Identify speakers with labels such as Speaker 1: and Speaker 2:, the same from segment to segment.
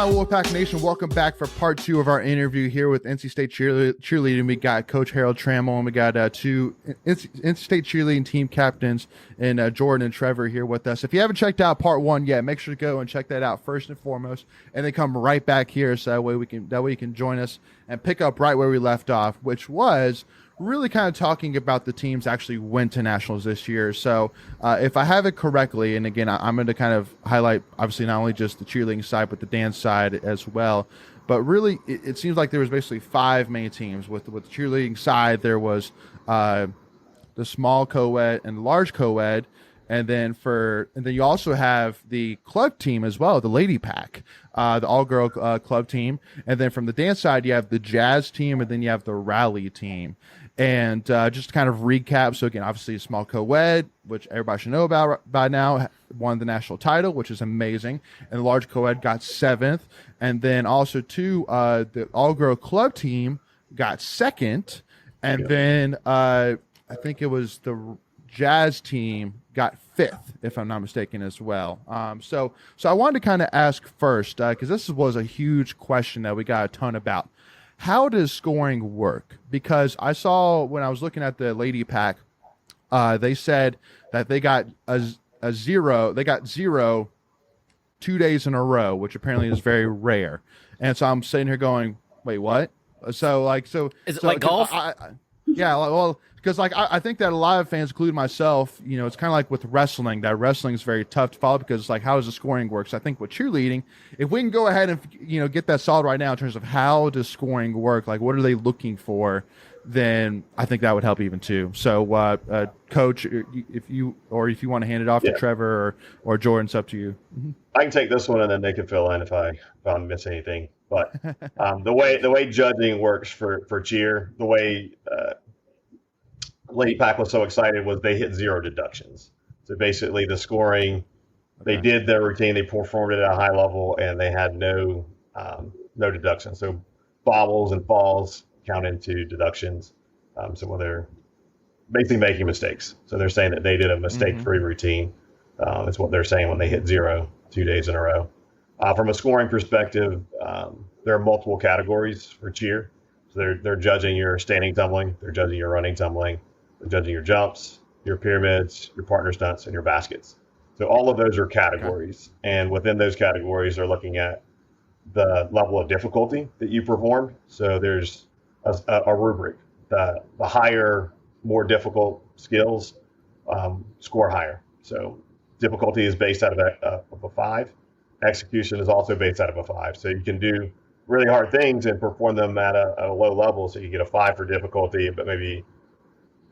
Speaker 1: right, Wolfpack Nation, welcome back for part 2 of our interview here with NC State cheerleading. We got Coach Harold Trammel, and we got two NC State cheerleading team captains, and Jordan and Trevor here with us. If you haven't checked out part 1 yet, make sure to go and check that out first and foremost, and then come right back here so that way you can join us and pick up right where we left off, which was really kind of talking about the teams actually went to nationals this year. So if I have it correctly, and again, I'm going to kind of highlight obviously not only just the cheerleading side, but the dance side as well. But really, it seems like there was basically 5 main teams. With the cheerleading side, there was the small co-ed and large co-ed. And then you also have the club team as well, the Lady Pack, the all-girl club team. And then from the dance side, you have the jazz team, and then you have the rally team. And just to kind of recap, so again, obviously a small co-ed, which everybody should know about by now, won the national title, which is amazing. And the large co-ed got 7th. And then also, too, the all-girl club team got 2nd. And then I think it was the jazz team got 5th, if I'm not mistaken, as well. So I wanted to kind of ask first, because this was a huge question that we got a ton about. How does scoring work? Because I saw when I was looking at the Lady Pack, they said that they got a 0. They got 0 2 days in a row, which apparently is very rare. And so I'm sitting here going, wait, what? Is it
Speaker 2: like golf?
Speaker 1: Yeah, well, because I think that a lot of fans, including myself, it's kind of like with wrestling. That wrestling is very tough to follow because how does the scoring work? So I think with cheerleading, if we can go ahead and get that solid right now in terms of how does scoring work, like what are they looking for, then I think that would help even too. So, Coach, if you want to hand it off to Trevor or Jordan, it's up to you. Mm-hmm.
Speaker 3: I can take this one and then they can fill in if I miss anything. But the way judging works for cheer, the way Lady Pack was so excited was they hit 0 deductions. So basically the scoring, they did their routine, they performed it at a high level, and they had no deductions. So bobbles and falls count into deductions. So when they're basically making mistakes. So they're saying that they did a mistake-free routine. That's what they're saying when they hit 0 2 days in a row. From a scoring perspective, there are multiple categories for cheer. So they're judging your standing tumbling, they're judging your running tumbling, they're judging your jumps, your pyramids, your partner stunts, and your baskets. So all of those are categories. Okay. And within those categories, they're looking at the level of difficulty that you performed. So there's a rubric. The higher, more difficult skills score higher. So difficulty is based out of a 5. Execution is also based out of a 5. So you can do really hard things and perform them at a low level. So you get a 5 for difficulty, but maybe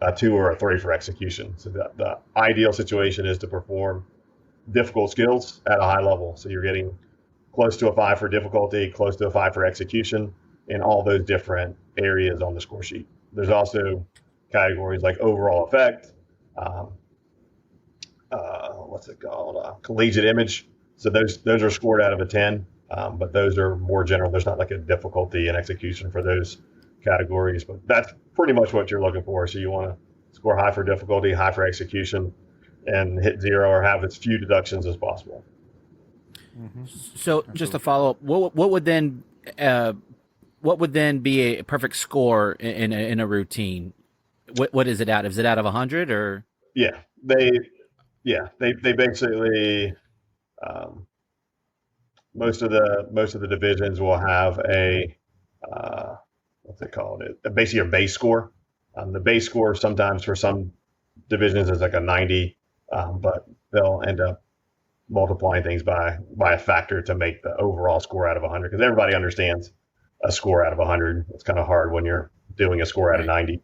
Speaker 3: a 2 or a 3 for execution. So the ideal situation is to perform difficult skills at a high level. So you're getting close to a 5 for difficulty, close to a 5 for execution in all those different areas on the score sheet. There's also categories like overall effect, what's it called? Collegiate image. So those are scored out of a 10, but those are more general. There's not like a difficulty in execution for those categories, but that's pretty much what you're looking for. So you want to score high for difficulty, high for execution, and hit 0 or have as few deductions as possible.
Speaker 2: Mm-hmm. So just to follow up, what would then be a perfect score in a routine? What is it out? Is it out of 100 or?
Speaker 3: Yeah, they basically. Most of the divisions will have a what's it called? Basically your base score. The base score sometimes for some divisions is like a 90, but they'll end up multiplying things by a factor to make the overall score out of 100. Because everybody understands a score out of 100. It's kind of hard when you're doing a score out of 90.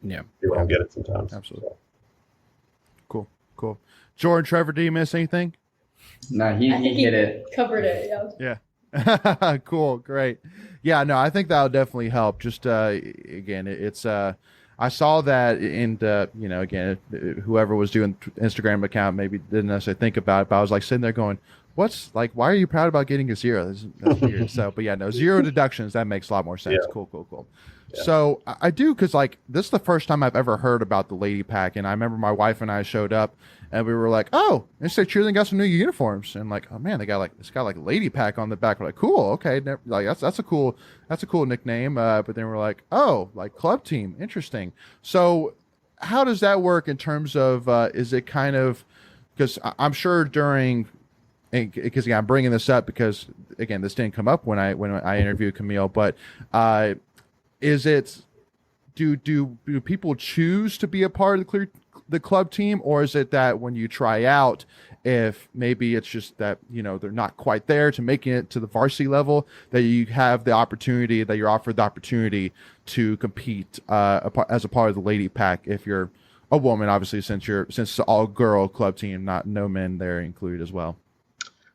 Speaker 2: Yeah,
Speaker 3: you don't get it sometimes.
Speaker 1: Absolutely. So. Cool. Jordan, Trevor, do you miss anything?
Speaker 4: No, he hit it.
Speaker 5: Covered it,
Speaker 1: yeah. Cool, great. Yeah, no, I think that'll definitely help. Just again, it's I saw that in again, whoever was doing Instagram account maybe didn't necessarily think about it, but I was like sitting there going, why are you proud about getting a 0? That's weird. So, but yeah, no, 0 deductions. That makes a lot more sense.
Speaker 3: Yeah.
Speaker 1: Cool.
Speaker 3: Yeah.
Speaker 1: So I do, because this is the first time I've ever heard about the Lady Pack, and I remember my wife and I showed up, and we were like, "Oh, Instead Cheerleading got some new uniforms," and like, "Oh man, it's got like Lady Pack on the back." We're like, "Cool, okay, like that's a cool nickname." But then we're like, "Oh, like club team, interesting." So how does that work in terms of is it kind of, because I'm sure because I'm bringing this up because again this didn't come up when I interviewed Camille, but is it do people choose to be a part of the club team, or is it that when you try out, if maybe it's just that they're not quite there to making it to the varsity level, that you have the opportunity, that you're offered the opportunity to compete as a part of the Lady Pack if you're a woman, obviously, since it's all girl club team, no men there included as well.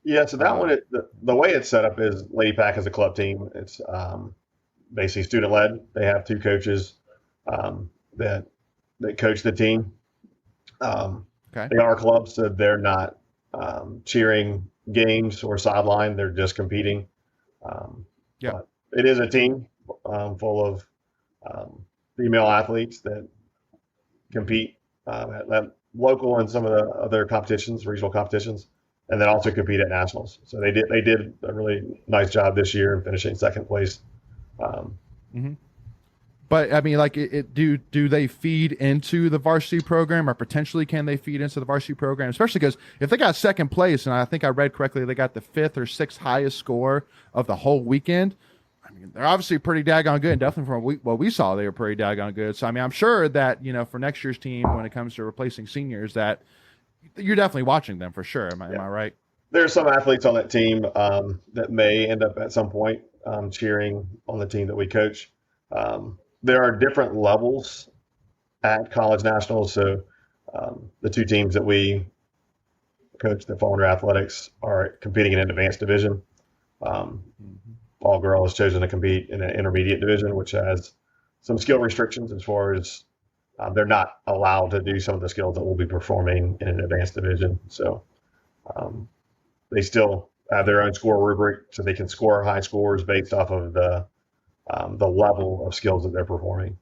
Speaker 3: Yeah, so that one, the way it's set up is Lady Pack is a club team. It's basically student led. They have 2 coaches that coach the team.
Speaker 1: Okay.
Speaker 3: They are clubs, so they're not cheering games or sideline. They're just competing.
Speaker 1: Yeah.
Speaker 3: But it is a team full of female athletes that compete at local and some of the other competitions, regional competitions, and then also compete at nationals. So they did a really nice job this year in finishing second place.
Speaker 1: But I mean, like, do they feed into the varsity program, or potentially can they feed into the varsity program? Especially because if they got second place, and I think I read correctly, they got the 5th or 6th highest score of the whole weekend. I mean, they're obviously pretty daggone good. And definitely from what we saw, they were pretty daggone good. So I mean, I'm sure that for next year's team, when it comes to replacing seniors, that you're definitely watching them for sure. Am I right?
Speaker 3: There are some athletes on that team that may end up at some point cheering on the team that we coach. There are different levels at college nationals. So the 2 teams that we coach that fall under athletics are competing in an advanced division. All girl has chosen to compete in an intermediate division, which has some skill restrictions as far as they're not allowed to do some of the skills that we'll be performing in an advanced division. So they still have their own score rubric, so they can score high scores based off of the level of skills that they're performing.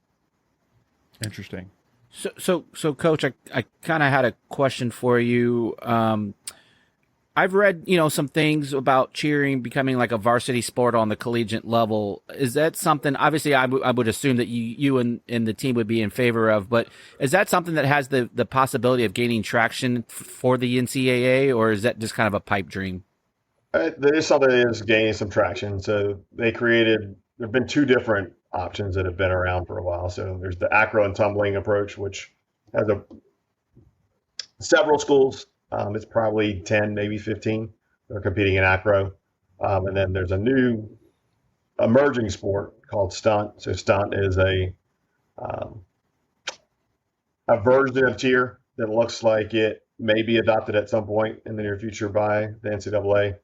Speaker 1: Interesting.
Speaker 2: So Coach, I kind of had a question for you. I've read, some things about cheering becoming like a varsity sport on the collegiate level. Is that something, obviously I would assume that you and the team would be in favor of, but is that something that has the possibility of gaining traction for the NCAA, or is that just kind of a pipe dream?
Speaker 3: There is something that is gaining some traction. So there have been 2 different options that have been around for a while. So there's the acro and tumbling approach, which has several schools. It's probably 10, maybe 15 that are competing in acro. And then there's a new emerging sport called stunt. So stunt is a version of cheer that looks like it may be adopted at some point in the near future by the NCAA.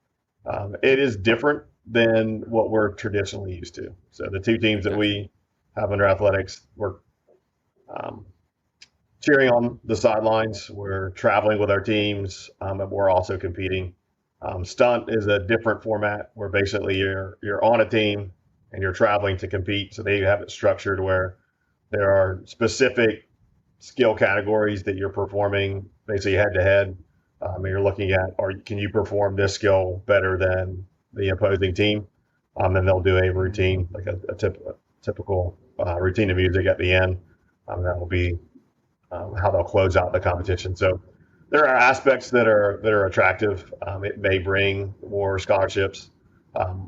Speaker 3: It is different than what we're traditionally used to. So the 2 teams that we have under athletics, we're cheering on the sidelines. We're traveling with our teams, and we're also competing. Stunt is a different format where basically you're on a team and you're traveling to compete. So they have it structured where there are specific skill categories that you're performing basically head to head. And you're looking at, or can you perform this skill better than the opposing team? And they'll do a routine, like a typical routine of music at the end. That will be how they'll close out the competition. So there are aspects that are attractive. It may bring more scholarships,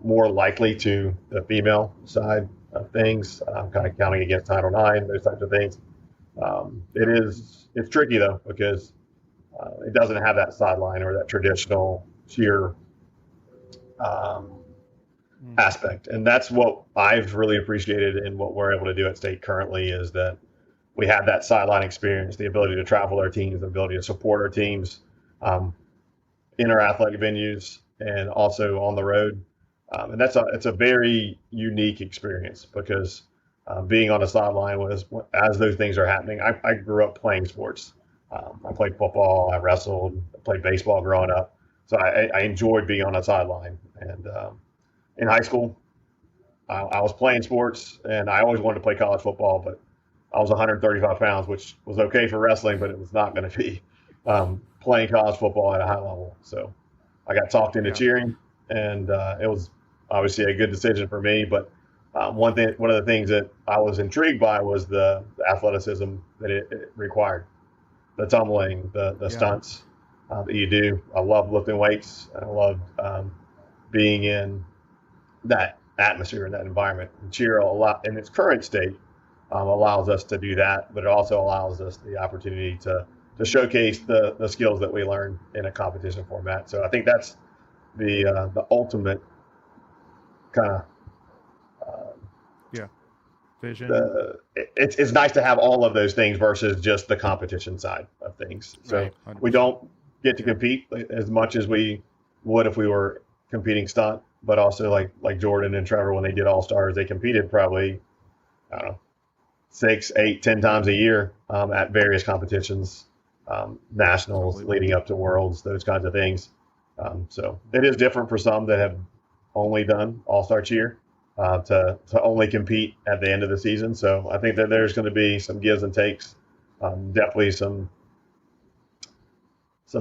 Speaker 3: more likely to the female side of things, kind of counting against Title IX, those types of things. It's tricky though, because it doesn't have that sideline or that traditional cheer aspect. And that's what I've really appreciated in what we're able to do at State currently, is that we have that sideline experience, the ability to travel our teams, the ability to support our teams in our athletic venues and also on the road. And it's a very unique experience, because being on the sideline as those things are happening, I grew up playing sports. I played football, I wrestled, I played baseball growing up. So I enjoyed being on the sideline. And in high school, I was playing sports, and I always wanted to play college football, but I was 135 pounds, which was okay for wrestling, but it was not going to be playing college football at a high level. So I got talked into cheering, and it was obviously a good decision for me. But one of the things that I was intrigued by was the athleticism that it required, the tumbling, the stunts that you do. I love lifting weights. I love being in that atmosphere and that environment. And cheer a lot in its current state allows us to do that, but it also allows us the opportunity to showcase the skills that we learn in a competition format. So I think that's the ultimate kind of
Speaker 1: vision.
Speaker 3: It's nice to have all of those things versus just the competition side of things. So
Speaker 1: right,
Speaker 3: we don't get to compete as much as we would if we were competing stunt, but also like Jordan and Trevor, when they did All-Stars, they competed probably, I don't know, 6, 8, 10 times a year at various competitions, nationals, leading up to worlds, those kinds of things. So it is different for some that have only done All-Star cheer to only compete at the end of the season. So I think that there's going to be some gives and takes, definitely some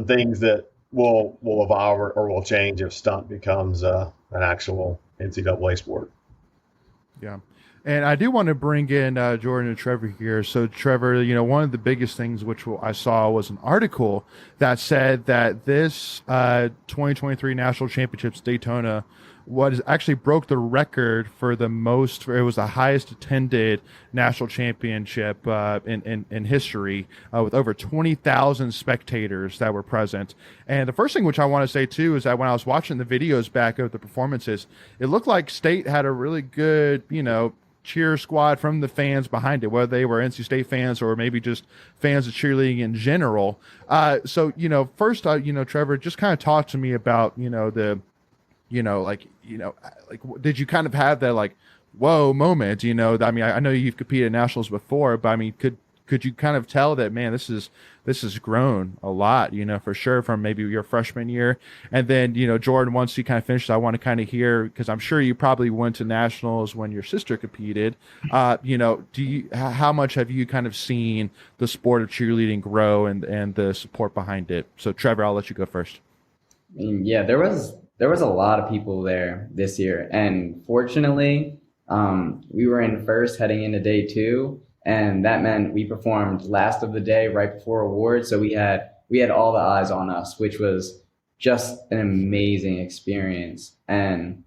Speaker 3: things that will evolve or will change if stunt becomes an actual NCAA sport.
Speaker 1: Yeah. And I do want to bring in Jordan and Trevor here. So, Trevor, one of the biggest things which I saw was an article that said that this 2023 National Championships Daytona actually broke the record for the most. It was the highest attended national championship in history, with over 20,000 spectators that were present. And the first thing which I want to say too is that when I was watching the videos back of the performances, it looked like State had a really good, cheer squad from the fans behind it, whether they were NC State fans or maybe just fans of cheerleading in general. So, first, Trevor, just kind of talk to me about, did you kind of have that like, whoa moment, I mean, I know you've competed at nationals before, but I mean, could you kind of tell that, man, this has grown a lot, for sure from maybe your freshman year. And then, Jordan, once you kind of finished, I want to kind of hear, because I'm sure you probably went to nationals when your sister competed. How much have you kind of seen the sport of cheerleading grow and the support behind it? So Trevor, I'll let you go first.
Speaker 4: I mean, yeah, there was a lot of people there this year, and fortunately, we were in first heading into day 2. And that meant we performed last of the day right before awards. So we had all the eyes on us, which was just an amazing experience. And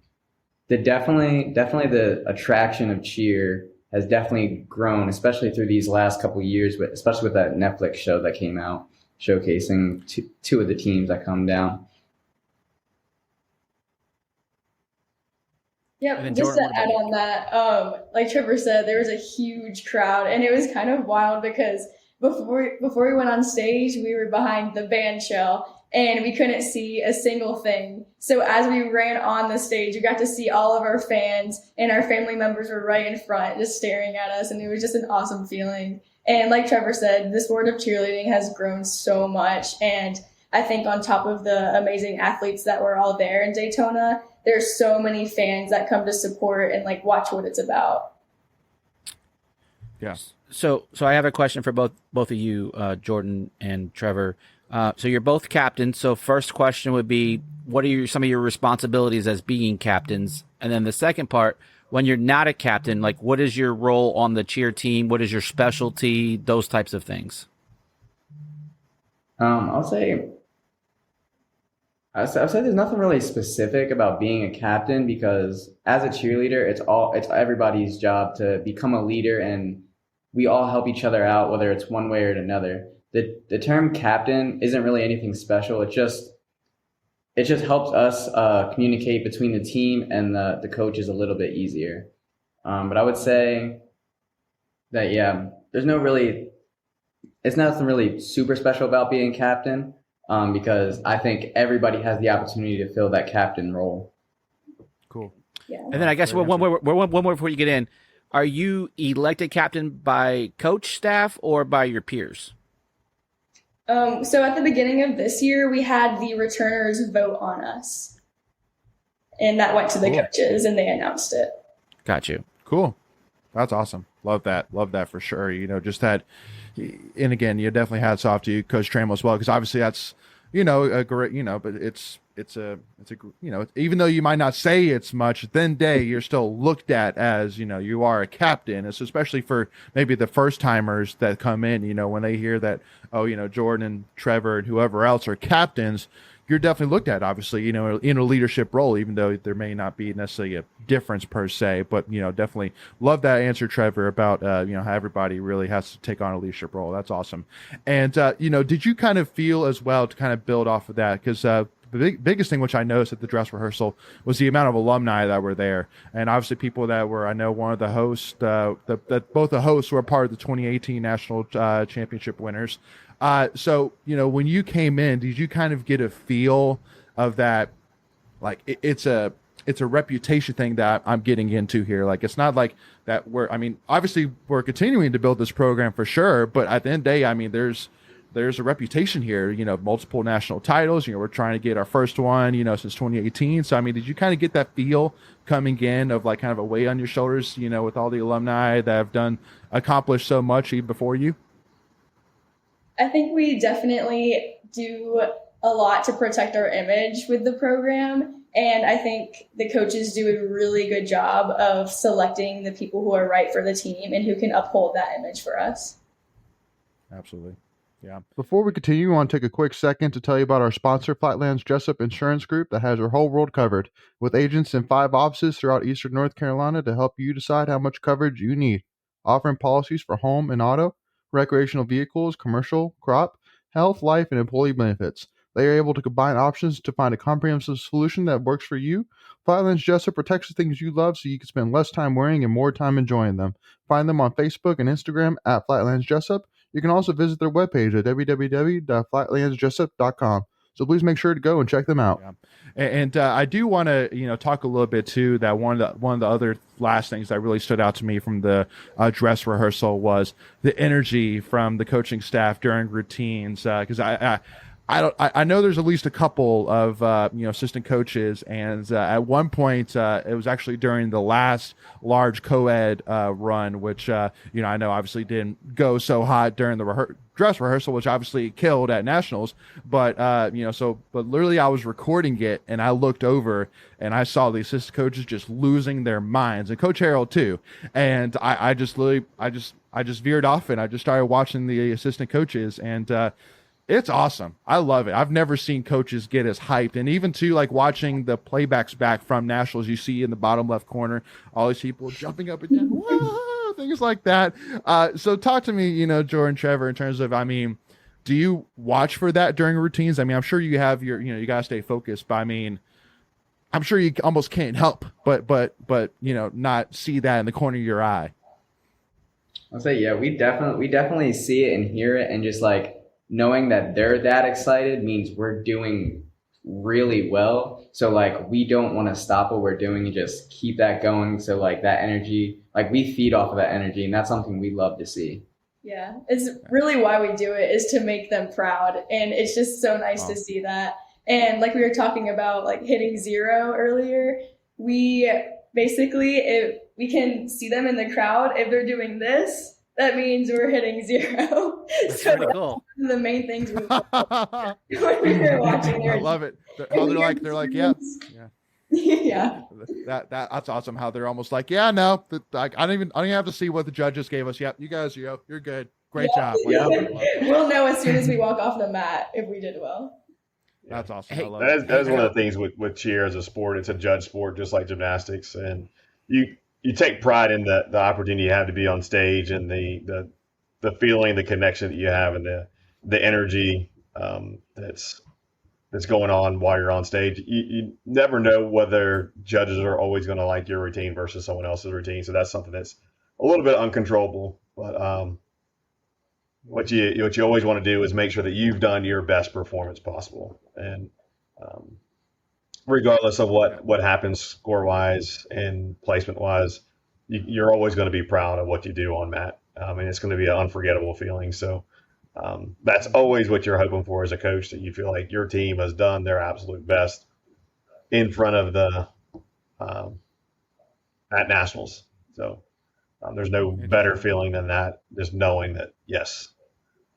Speaker 4: definitely the attraction of cheer has definitely grown, especially through these last couple of years, but especially with that Netflix show that came out showcasing two of the teams that come down.
Speaker 5: Yep, just to add on that, like Trevor said, there was a huge crowd, and it was kind of wild because before we went on stage, we were behind the band shell, and we couldn't see a single thing. So as we ran on the stage, we got to see all of our fans, and our family members were right in front, just staring at us, and it was just an awesome feeling. And like Trevor said, the sport of cheerleading has grown so much, and I think on top of the amazing athletes that were all there in Daytona, there's so many fans that come to support and like watch what it's about.
Speaker 1: Yeah.
Speaker 2: So I have a question for both of you, Jordan and Trevor. So you're both captains. So first question would be, what are some of your responsibilities as being captains? And then the second part, when you're not a captain, like what is your role on the cheer team? What is your specialty? Those types of things.
Speaker 4: I'll say there's nothing really specific about being a captain, because as a cheerleader, it's everybody's job to become a leader, and we all help each other out, whether it's one way or another. The term captain isn't really anything special. It just helps us communicate between the team and the coaches a little bit easier. But I would say that, yeah, it's nothing really super special about being captain. Because I think everybody has the opportunity to fill that captain role.
Speaker 1: Cool.
Speaker 5: Yeah.
Speaker 2: And then I guess one more before you get in. Are you elected captain by coach staff or by your peers?
Speaker 5: So at the beginning of this year, we had the returners vote on us, and that went to the coaches, and they announced it.
Speaker 2: Got you.
Speaker 1: Cool. That's awesome. Love that. Love that for sure. Just that. And again, you definitely hats off to you, Coach Trammel, as well, because obviously that's, a great, but it's a, even though you might not say it's much, then day you're still looked at as, you are a captain. It's especially for maybe the first timers that come in, when they hear that, oh, Jordan and Trevor and whoever else are captains, you're definitely looked at, obviously, in a leadership role, even though there may not be necessarily a difference per se. But, definitely love that answer, Trevor, about, how everybody really has to take on a leadership role. That's awesome. And, did you kind of feel as well to kind of build off of that? Because the biggest thing which I noticed at the dress rehearsal was the amount of alumni that were there. And obviously people that were, I know one of the hosts, that both the hosts were part of the 2018 National Championship winners. So, when you came in, did you kind of get a feel of that? Like it's a reputation thing that I'm getting into here. Like, it's not like that obviously we're continuing to build this program for sure, but at the end of the day, there's a reputation here, multiple national titles, we're trying to get our first one, since 2018. So, did you kind of get that feel coming in of like kind of a weight on your shoulders, with all the alumni that have accomplished so much even before you?
Speaker 5: I think we definitely do a lot to protect our image with the program. And I think the coaches do a really good job of selecting the people who are right for the team and who can uphold that image for us.
Speaker 1: Absolutely. Yeah. Before we continue, I want to take a quick second to tell you about our sponsor, Flatlands Jessup Insurance Group, that has your whole world covered, with agents in 5 offices throughout Eastern North Carolina to help you decide how much coverage you need, offering policies for home and auto, recreational vehicles, commercial, crop, health, life, and employee benefits. They are able to combine options to find a comprehensive solution that works for you. Flatlands Jessup protects the things you love so you can spend less time worrying and more time enjoying them. Find them on Facebook and Instagram at Flatlands Jessup. You can also visit their webpage at www.flatlandsjessup.com. So please make sure to go and check them out. Yeah. And I do want to, talk a little bit too, that one of the other last things that really stood out to me from the dress rehearsal was the energy from the coaching staff during routines. Because I know there's at least a couple of assistant coaches, and at one point it was actually during the last large co-ed run, which I know obviously didn't go so hot during the dress rehearsal, which obviously killed at nationals. But but literally I was recording it, and I looked over and I saw the assistant coaches just losing their minds, and Coach Harold too. And I just veered off and I just started watching the assistant coaches, and it's awesome. I love it. I've never seen coaches get as hyped. And even too, like watching the playbacks back from nationals, you see in the bottom left corner, all these people jumping up and down, whoa, things like that. So talk to me, Jordan, Trevor, in terms of, do you watch for that during routines? I'm sure you have you got to stay focused, but I'm sure you almost can't help but not see that in the corner of your eye.
Speaker 4: I'll say, yeah, we definitely see it and hear it, and just like, knowing that they're that excited means we're doing really well. So like, we don't want to stop what we're doing and just keep that going. So like that energy, like we feed off of that energy, and that's something we love to see.
Speaker 5: Yeah, it's really why we do it, is to make them proud. And it's just so nice to see that. And like we were talking about like hitting 0 earlier, we basically, if we can see them in the crowd, if they're doing this, that means we're hitting 0.
Speaker 2: That's
Speaker 5: so
Speaker 2: pretty cool.
Speaker 5: The main things we when we were watching.
Speaker 1: I love it. How they're like, yeah.
Speaker 5: Yeah.
Speaker 1: That's awesome. How they're almost like, yeah, no, I don't even have to see what the judges gave us. Yep, you guys, you're good. Great job.
Speaker 5: Yeah. We'll know as soon as we walk off the mat if we did well.
Speaker 1: That's awesome.
Speaker 3: Hey, that is one of the things with cheer as a sport. It's a judge sport, just like gymnastics, and you take pride in the opportunity you have to be on stage, and the feeling, the connection that you have, and the energy that's going on while you're on stage. You never know whether judges are always going to like your routine versus someone else's routine. So that's something that's a little bit uncontrollable. But what you always want to do is make sure that you've done your best performance possible, and regardless of what happens score wise and placement wise, you're always going to be proud of what you do on mat. And it's going to be an unforgettable feeling. So That's always what you're hoping for as a coach, that you feel like your team has done their absolute best in front of the at nationals. So there's no better feeling than that, just knowing that, yes,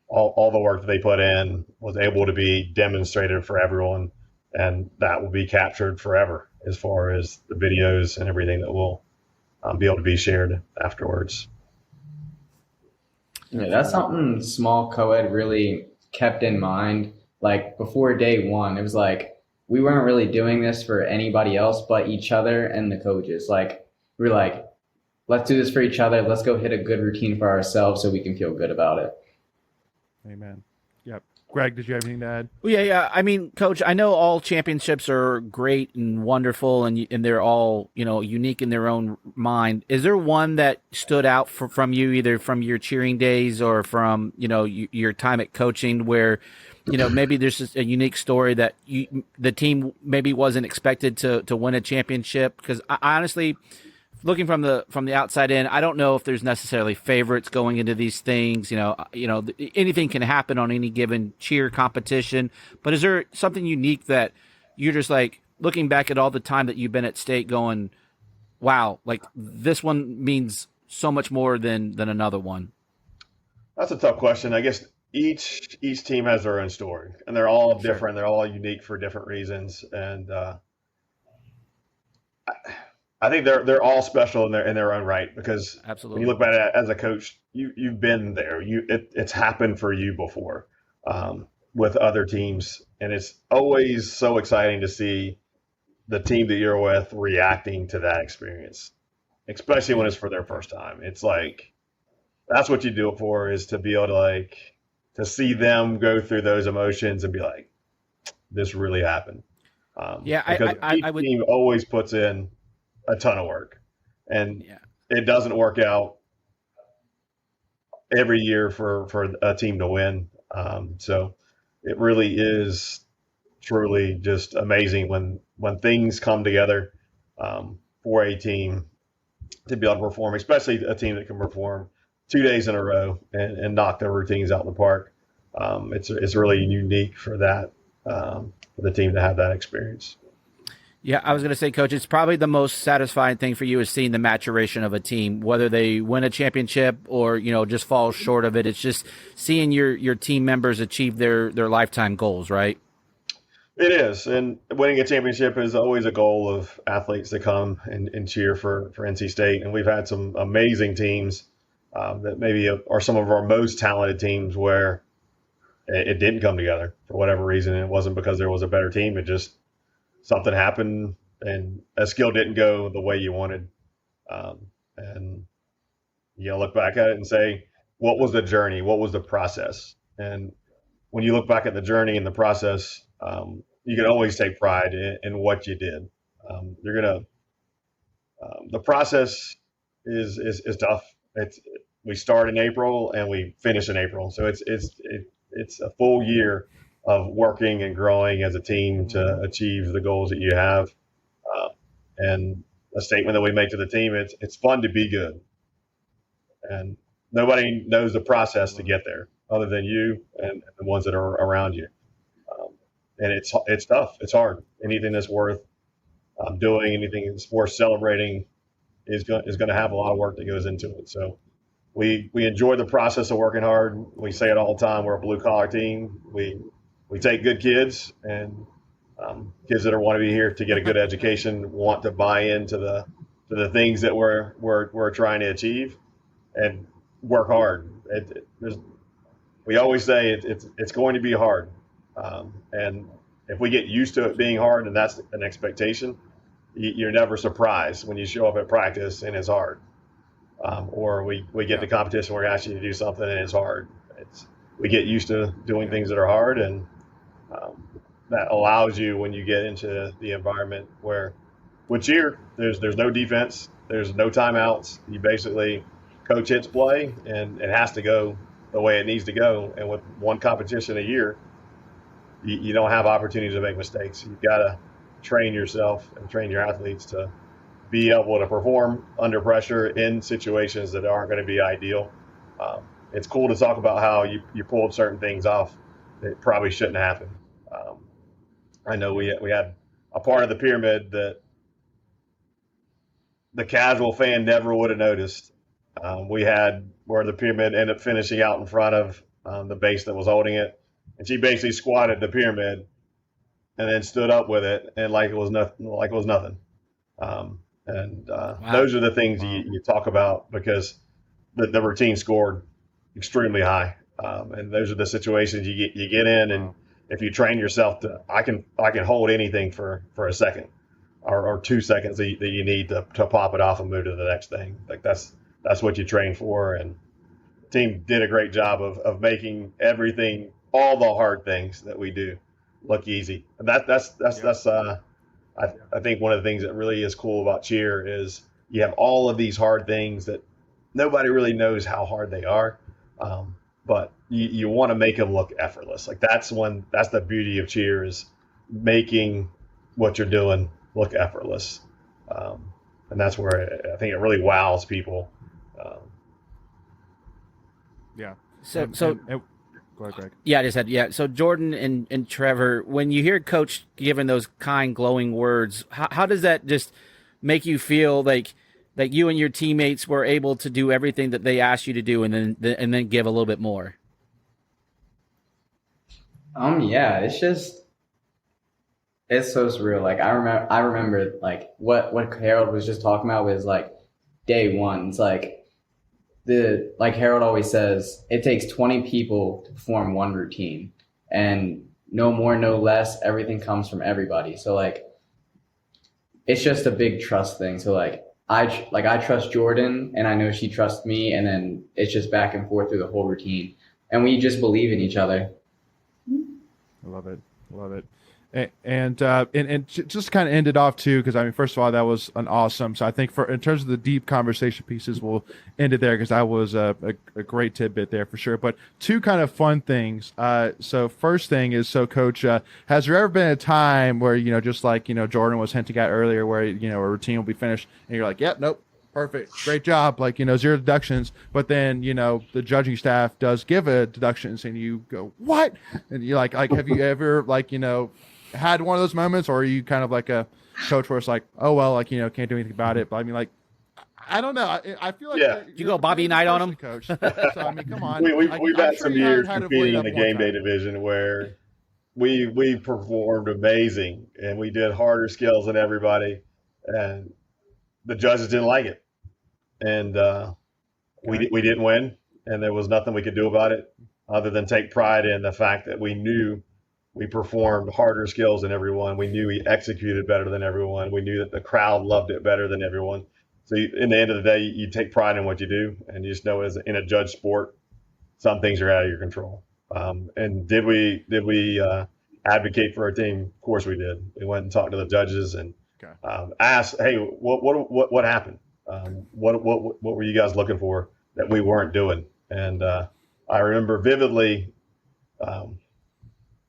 Speaker 3: all the work that they put in was able to be demonstrated for everyone, and that will be captured forever as far as the videos and everything that will be able to be shared afterwards.
Speaker 4: Yeah, that's something small co-ed really kept in mind. Like before day one, it was like we weren't really doing this for anybody else but each other and the coaches. Like we were like, let's do this for each other. Let's go hit a good routine for ourselves so we can feel good about it.
Speaker 1: Amen. Yep. Greg, did you have anything to add?
Speaker 2: Well, yeah. I mean, Coach, I know all championships are great and wonderful, and they're all, unique in their own mind. Is there one that stood out from you, either from your cheering days or from, your time at coaching, where, maybe there's just a unique story that the team maybe wasn't expected to win a championship? Because I honestly, looking from the outside in, I don't know if there's necessarily favorites going into these things. Anything can happen on any given cheer competition. But is there something unique that you're just like looking back at all the time that you've been at state, going, "Wow, like this one means so much more than another one"?
Speaker 3: That's a tough question. I guess each team has their own story, and they're all different.
Speaker 2: Sure.
Speaker 3: They're all unique for different reasons, and I think they're all special in their own right, because
Speaker 2: Absolutely.
Speaker 3: when you look back at it as a coach, you've been there. It's happened for you before with other teams, and it's always so exciting to see the team that you're with reacting to that experience, especially when it's for their first time. It's like that's what you do it for, is to be able to to see them go through those emotions and be like, this really happened.
Speaker 2: Yeah,
Speaker 3: because
Speaker 2: I
Speaker 3: each
Speaker 2: would.
Speaker 3: team always puts in a ton of work, and
Speaker 2: Yeah.
Speaker 3: it doesn't work out every year for a team to win. So it really is truly just amazing when things come together for a team to be able to perform, especially a team that can perform 2 days in a row and knock their routines out in the park. It's really unique for that for the team to have that experience.
Speaker 2: Yeah, I was going to say, Coach, it's probably the most satisfying thing for you is seeing the maturation of a team, whether they win a championship or, just fall short of it. It's just seeing your team members achieve their lifetime goals, right?
Speaker 3: It is. And winning a championship is always a goal of athletes to come and cheer for NC State. And we've had some amazing teams that maybe are some of our most talented teams where it didn't come together for whatever reason. It wasn't because there was a better team. It just something happened and a skill didn't go the way you wanted. And you look back at it and say, what was the journey? What was the process? And when you look back at the journey and the process, you can always take pride in what you did. The process is tough. We start in April and we finish in April. So it's a full year of working and growing as a team to achieve the goals that you have. And a statement that we make to the team, it's fun to be good. And nobody knows the process to get there other than you and the ones that are around you. And it's tough. It's hard. Anything that's worth doing, anything that's worth celebrating is going to have a lot of work that goes into it. So we enjoy the process of working hard. We say it all the time. We're a blue collar team. We take good kids and kids that want to be here to get a good education, want to buy into the things that we're trying to achieve, and work hard. We always say it's going to be hard, and if we get used to it being hard, and that's an expectation, you're never surprised when you show up at practice and it's hard, or we get to competition where we're asking you to do something and it's hard. We get used to doing things that are hard, and that allows you, when you get into the environment where with cheer, there's no defense, there's no timeouts. You basically coach hits play, and it has to go the way it needs to go. And with one competition a year, you don't have opportunities to make mistakes. You've got to train yourself and train your athletes to be able to perform under pressure in situations that aren't going to be ideal. it's cool to talk about how you pulled certain things off that probably shouldn't happen. I know we had a part of the pyramid that the casual fan never would have noticed. We had where the pyramid ended up finishing out in front of the base that was holding it, and she basically squatted the pyramid and then stood up with it, and like it was nothing. Wow. Those are the things you talk about because the routine scored extremely high, and those are the situations you get in, and if you train yourself to, I can hold anything for a second or 2 seconds that you need to pop it off and move to the next thing. Like that's what you train for, and the team did a great job of making everything, all the hard things that we do, look easy. And that's I think one of the things that really is cool about cheer is you have all of these hard things that nobody really knows how hard they are, but you want to make them look effortless. Like that's the beauty of cheer, is making what you're doing look effortless, and that's where I think it really wows people.
Speaker 1: Yeah.
Speaker 2: So
Speaker 1: go ahead, Greg.
Speaker 2: Yeah, I just said, yeah. So Jordan and Trevor, when you hear Coach giving those kind, glowing words, how does that just make you feel like you and your teammates were able to do everything that they asked you to do, and then give a little bit more?
Speaker 4: Yeah, it's so surreal. Like I remember like what Harold was just talking about was like day one. It's like Harold always says, it takes 20 people to perform one routine, and no more, no less. Everything comes from everybody. So like, it's just a big trust thing. So I trust Jordan, and I know she trusts me, and then it's just back and forth through the whole routine, and we just believe in each other.
Speaker 1: I love it. And just kind of end it off too, because I mean, first of all, that was an awesome. So I think in terms of the deep conversation pieces, we'll end it there because that was a great tidbit there for sure. But two kind of fun things. So first thing is, so Coach, has there ever been a time where just like Jordan was hinting at earlier, where a routine will be finished and you're like, yep, nope, perfect, great job, like 0 deductions, but then the judging staff does give a deductions and you go, what? And you're like have you ever had one of those moments, or are you kind of like a coach where it's like, oh well, can't do anything about it? But I mean, like, I don't know. I feel like
Speaker 2: you go Bobby Knight on him,
Speaker 1: Coach. So I mean, come on.
Speaker 3: We've had some years competing in the game day division where we performed amazing and we did harder skills than everybody, and the judges didn't like it, and we didn't win, and there was nothing we could do about it other than take pride in the fact that we knew we performed harder skills than everyone. We knew we executed better than everyone. We knew that the crowd loved it better than everyone. So in the end of the day, you take pride in what you do, and you just know as in a judge sport, some things are out of your control. And did we advocate for our team? Of course we did. We went and talked to the judges and asked, hey, what happened? What were you guys looking for that we weren't doing? And I remember vividly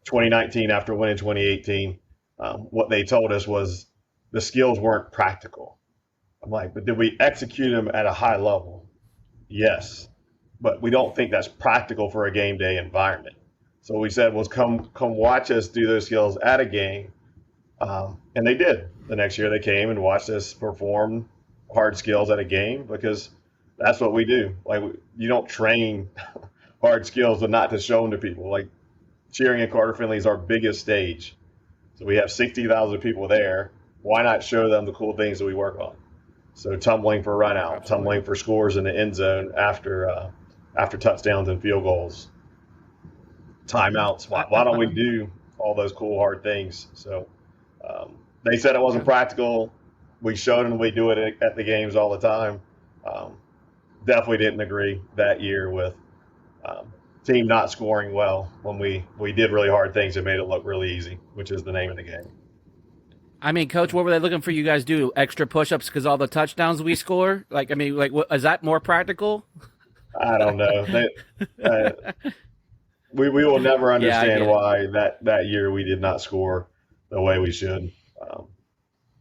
Speaker 3: 2019 after winning 2018, what they told us was the skills weren't practical. I'm like, but did we execute them at a high level? Yes, but we don't think that's practical for a game day environment. So what we said was come watch us do those skills at a game, and they did. The next year they came and watched us perform hard skills at a game, because that's what we do. Like, you don't train hard skills but not to show them to people. Like, cheering at Carter Finley is our biggest stage. So we have 60,000 people there. Why not show them the cool things that we work on? So tumbling for run out, tumbling for scores in the end zone after touchdowns and field goals, timeouts. Why don't we do all those cool, hard things? So they said it wasn't practical. We showed them we do it at the games all the time. Definitely didn't agree that year with team not scoring well when we did really hard things that made it look really easy, which is the name of the game.
Speaker 2: I mean, Coach, what were they looking for you guys to do? Extra push-ups because all the touchdowns we score? Like, I mean, like, is that more practical?
Speaker 3: I don't know. We will never understand why that year we did not score the way we should.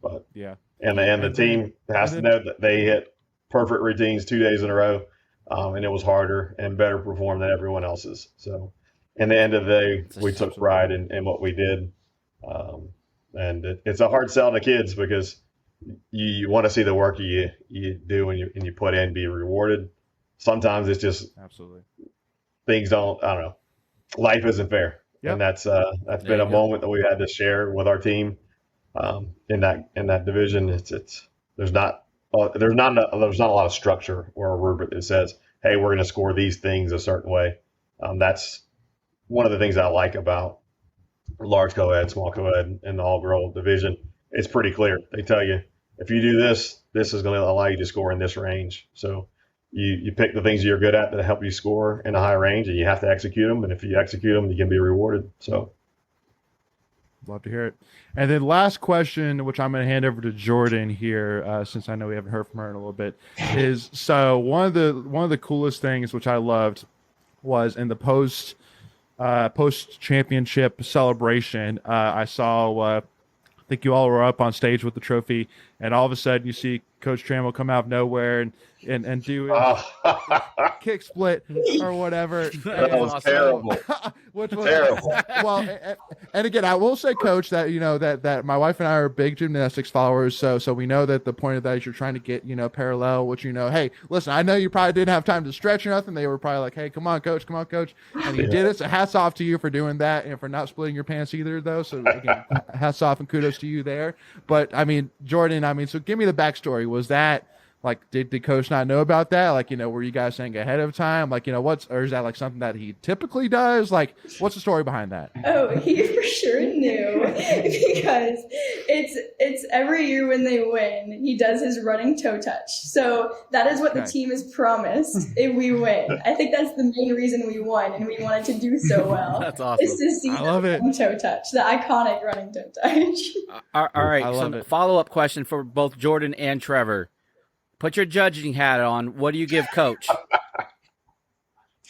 Speaker 3: But
Speaker 1: yeah,
Speaker 3: and the team has to know that they hit perfect routines 2 days in a row. and it was harder and better performed than everyone else's. So, in the end of the day, we took pride in what we did, and it's a hard sell to kids because you want to see the work you do and you put in be rewarded. Sometimes it's just
Speaker 1: Absolutely.
Speaker 3: things don't. I don't know. Life isn't fair, and that's been a moment that we had to share with our team in that division. There's not a lot of structure or a rubric that says, hey, we're going to score these things a certain way. That's one of the things I like about large co-ed, small co-ed, and the all-girl division. It's pretty clear. They tell you, if you do this, this is going to allow you to score in this range. So you pick the things you're good at that help you score in a high range, and you have to execute them. And if you execute them, you can be rewarded. So
Speaker 1: love to hear it. And then last question, which I'm going to hand over to Jordan here, since I know we haven't heard from her in a little bit, is so one of the coolest things which I loved was in the post championship celebration. I saw. I think you all were up on stage with the trophy, and all of a sudden you see Coach Trammel come out of nowhere and do a kick split or whatever.
Speaker 3: That was terrible.
Speaker 1: Which was
Speaker 3: terrible.
Speaker 1: Well, and again, I will say, Coach, that that my wife and I are big gymnastics followers, so we know that the point of that is you're trying to get parallel. Which hey, listen, I know you probably didn't have time to stretch or nothing. They were probably like, hey, come on, coach, and you did it. So hats off to you for doing that and for not splitting your pants either, though. So again, hats off and kudos to you there. But I mean, Jordan, so give me the backstory. Was that like, did the coach not know about that? Like, were you guys saying ahead of time? Like, or is that like something that he typically does? Like, what's the story behind that?
Speaker 5: Oh, he for sure knew because it's every year when they win, he does his running toe touch. So that is what the team is promised if we win. I think that's the main reason we won, and we wanted to do so well.
Speaker 2: That's awesome.
Speaker 5: Is to see the running toe touch, the iconic running toe touch.
Speaker 2: All right, so follow-up question for both Jordan and Trevor. Put your judging hat on. What do you give Coach?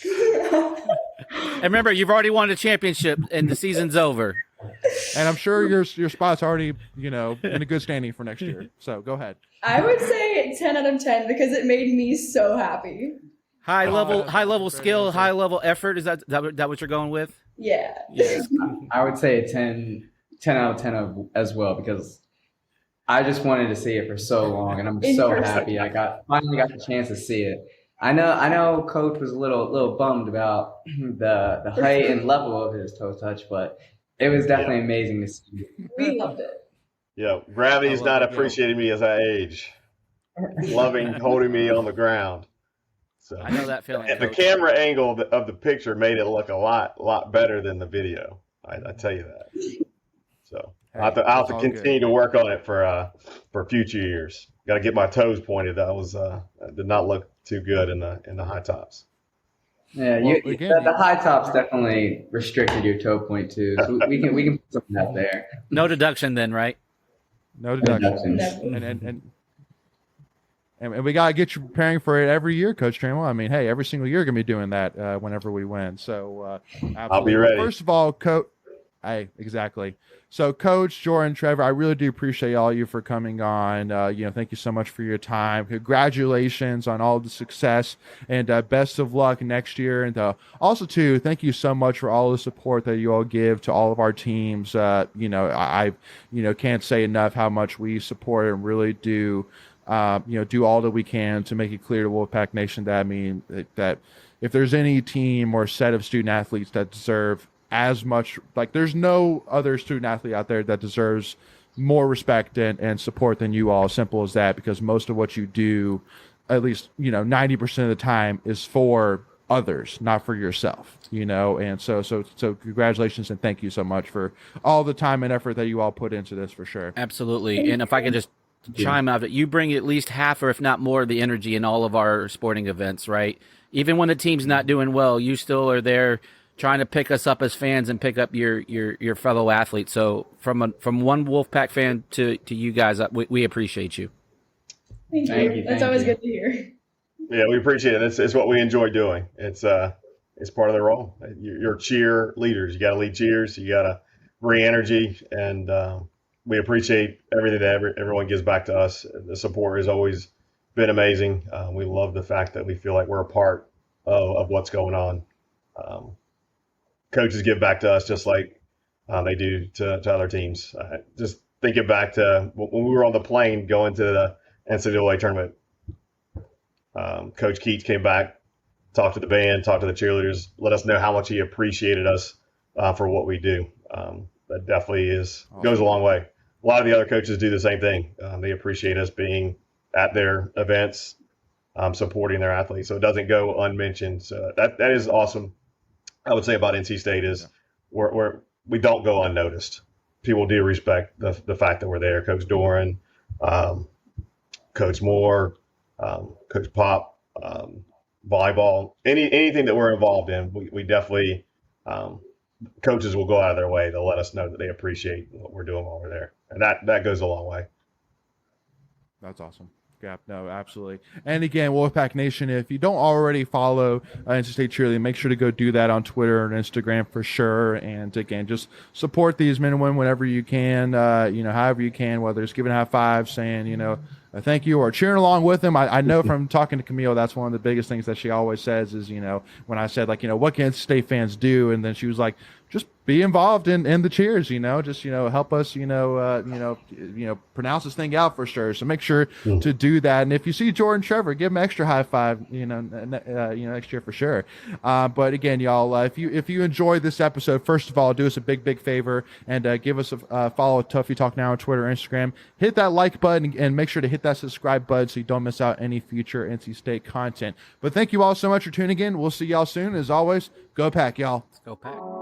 Speaker 2: And remember, you've already won a championship, and the season's over.
Speaker 1: And I'm sure your spot's already, in a good standing for next year. So go ahead.
Speaker 5: I would say 10 out of 10 because it made me so happy.
Speaker 2: High level skill, high level effort. Is that what you're going with?
Speaker 5: Yeah.
Speaker 4: I would say a 10 out of 10 as well, because I just wanted to see it for so long, and I'm so happy I finally got the chance to see it. I know Coach was a little bummed about the height and level of his toe touch, but it was definitely amazing to see.
Speaker 5: We loved it.
Speaker 3: Yeah, gravity's not appreciating me as I age. Loving holding me on the ground. So
Speaker 2: I know that feeling.
Speaker 3: And the camera angle of the picture made it look a lot better than the video. I tell you that. So I'll have to continue to work on it for future years. Got to get my toes pointed. That did not look too good in the high tops.
Speaker 4: Yeah, the high tops definitely restricted your toe point too. So we can put something out there.
Speaker 2: No deduction then, right?
Speaker 1: No deduction. And we gotta get you preparing for it every year, Coach Trammel. I mean, hey, every single year, gonna be doing that whenever we win. So
Speaker 3: I'll be ready.
Speaker 1: First of all, Coach. Hey, exactly. So, Coach, Jordan, Trevor, I really do appreciate all you for coming on. Thank you so much for your time. Congratulations on all the success, and best of luck next year. And also, too, thank you so much for all the support that you all give to all of our teams. I can't say enough how much we support and really do, do all that we can to make it clear to Wolfpack Nation that if there's any team or set of student athletes that deserve as much, like there's no other student athlete out there that deserves more respect and support than you all. Simple as that, because most of what you do, at least 90% of the time, is for others, not for yourself. And so congratulations and thank you so much for all the time and effort that you all put into this, for sure.
Speaker 2: Absolutely. And if I could just chime out, that you bring at least half or if not more of the energy in all of our sporting events, right? Even when the team's not doing well, you still are there trying to pick us up as fans and pick up your fellow athletes. So from one Wolfpack fan to you guys, we appreciate you.
Speaker 5: Thank you. That's always good to hear.
Speaker 3: Yeah, we appreciate it. It's what we enjoy doing. It's part of the role. You're cheer leaders. You got to lead cheers. You got to bring energy, and we appreciate everything that everyone gives back to us. The support has always been amazing. We love the fact that we feel like we're a part of what's going on. Coaches give back to us just like they do to other teams. Just thinking back to when we were on the plane going to the NCAA tournament, Coach Keats came back, talked to the band, talked to the cheerleaders, let us know how much he appreciated us for what we do. That definitely goes a long way. A lot of the other coaches do the same thing. They appreciate us being at their events, supporting their athletes. So it doesn't go unmentioned. So that is awesome. I would say about NC State is we don't go unnoticed. People do respect the fact that we're there. Coach Doran, Coach Moore, Coach Pop, volleyball, anything that we're involved in, we definitely coaches will go out of their way to let us know that they appreciate what we're doing while we're there, and that goes a long way.
Speaker 1: That's awesome. Yeah, no, absolutely. And again, Wolfpack Nation, if you don't already follow NC State Cheerleading, make sure to go do that on Twitter and Instagram for sure. And again, just support these men and women whenever you can, however you can, whether it's giving high fives, saying, thank you, or cheering along with them. I know from talking to Camille, that's one of the biggest things that she always says is, when I said, what can NC State fans do? And then she was like, just be involved in the cheers, just, help us, pronounce this thing out for sure. So make sure to do that. And if you see Jordan Trevor, give him extra high five, next year for sure. But again, y'all, if you enjoyed this episode, first of all, do us a big favor and give us a follow at Tuffy Talk Now on Twitter, Instagram. Hit that like button and make sure to hit that subscribe button so you don't miss out any future NC State content. But thank you all so much for tuning in. We'll see y'all soon. As always, go Pack, y'all.
Speaker 2: Let's go Pack.